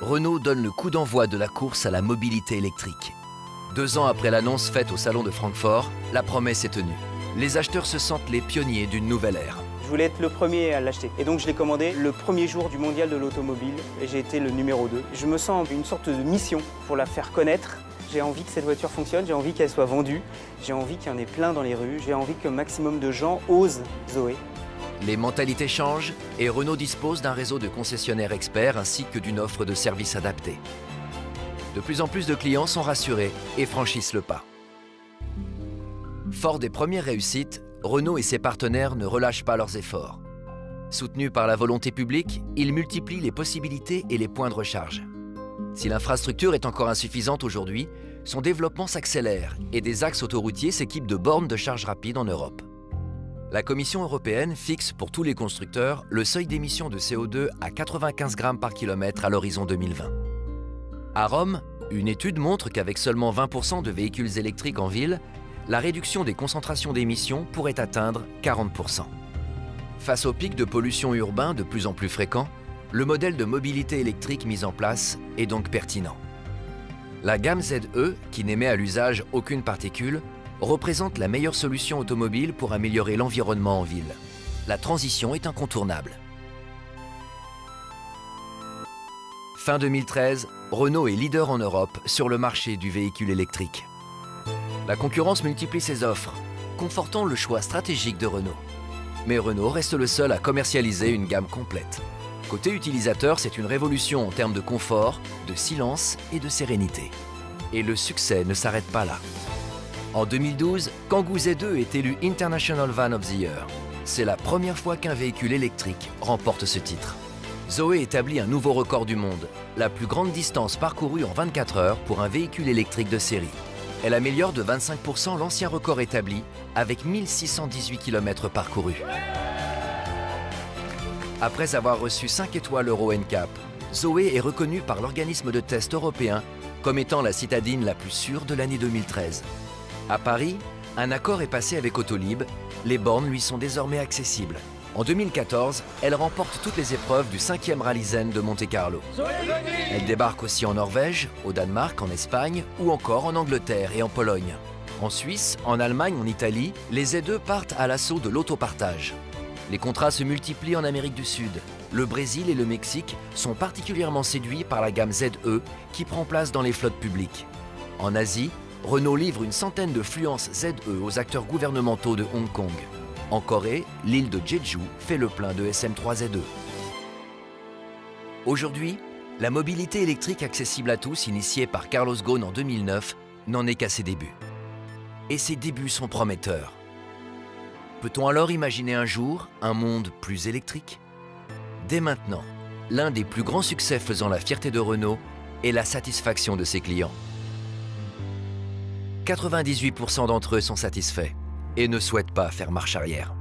Renault donne le coup d'envoi de la course à la mobilité électrique. 2 ans après l'annonce faite au salon de Francfort, la promesse est tenue. Les acheteurs se sentent les pionniers d'une nouvelle ère. Je voulais être le premier à l'acheter. Et donc je l'ai commandé le premier jour du mondial de l'automobile et j'ai été le numéro 2. Je me sens une sorte de mission pour la faire connaître. J'ai envie que cette voiture fonctionne, j'ai envie qu'elle soit vendue, j'ai envie qu'il y en ait plein dans les rues, j'ai envie qu'un maximum de gens osent Zoé. Les mentalités changent et Renault dispose d'un réseau de concessionnaires experts ainsi que d'une offre de services adaptés. De plus en plus de clients sont rassurés et franchissent le pas. Fort des premières réussites, Renault et ses partenaires ne relâchent pas leurs efforts. Soutenus par la volonté publique, ils multiplient les possibilités et les points de recharge. Si l'infrastructure est encore insuffisante aujourd'hui, son développement s'accélère et des axes autoroutiers s'équipent de bornes de charge rapide en Europe. La Commission européenne fixe pour tous les constructeurs le seuil d'émission de CO2 à 95 grammes par kilomètre à l'horizon 2020. À Rome, une étude montre qu'avec seulement 20% de véhicules électriques en ville, la réduction des concentrations d'émissions pourrait atteindre 40%. Face au pic de pollution urbain de plus en plus fréquent, le modèle de mobilité électrique mis en place est donc pertinent. La gamme ZE, qui n'émet à l'usage aucune particule, représente la meilleure solution automobile pour améliorer l'environnement en ville. La transition est incontournable. Fin 2013, Renault est leader en Europe sur le marché du véhicule électrique. La concurrence multiplie ses offres, confortant le choix stratégique de Renault. Mais Renault reste le seul à commercialiser une gamme complète. Côté utilisateur, c'est une révolution en termes de confort, de silence et de sérénité. Et le succès ne s'arrête pas là. En 2012, Kangoo Z2 est élu International Van of the Year. C'est la première fois qu'un véhicule électrique remporte ce titre. Zoé établit un nouveau record du monde, la plus grande distance parcourue en 24 heures pour un véhicule électrique de série. Elle améliore de 25% l'ancien record établi avec 1618 km parcourus. Après avoir reçu 5 étoiles Euro NCAP, Zoé est reconnue par l'organisme de test européen comme étant la citadine la plus sûre de l'année 2013. À Paris, un accord est passé avec Autolib, les bornes lui sont désormais accessibles. En 2014, elle remporte toutes les épreuves du 5e Rallye Zen de Monte-Carlo. Elle débarque aussi en Norvège, au Danemark, en Espagne ou encore en Angleterre et en Pologne. En Suisse, en Allemagne, en Italie, les Z2 partent à l'assaut de l'autopartage. Les contrats se multiplient en Amérique du Sud. Le Brésil et le Mexique sont particulièrement séduits par la gamme ZE qui prend place dans les flottes publiques. En Asie, Renault livre une centaine de Fluence ZE aux acteurs gouvernementaux de Hong Kong. En Corée, l'île de Jeju fait le plein de SM3 ZE. Aujourd'hui, la mobilité électrique accessible à tous, initiée par Carlos Ghosn en 2009, n'en est qu'à ses débuts. Et ses débuts sont prometteurs. Peut-on alors imaginer un jour un monde plus électrique ? Dès maintenant, l'un des plus grands succès faisant la fierté de Renault est la satisfaction de ses clients. 98% d'entre eux sont satisfaits et ne souhaitent pas faire marche arrière.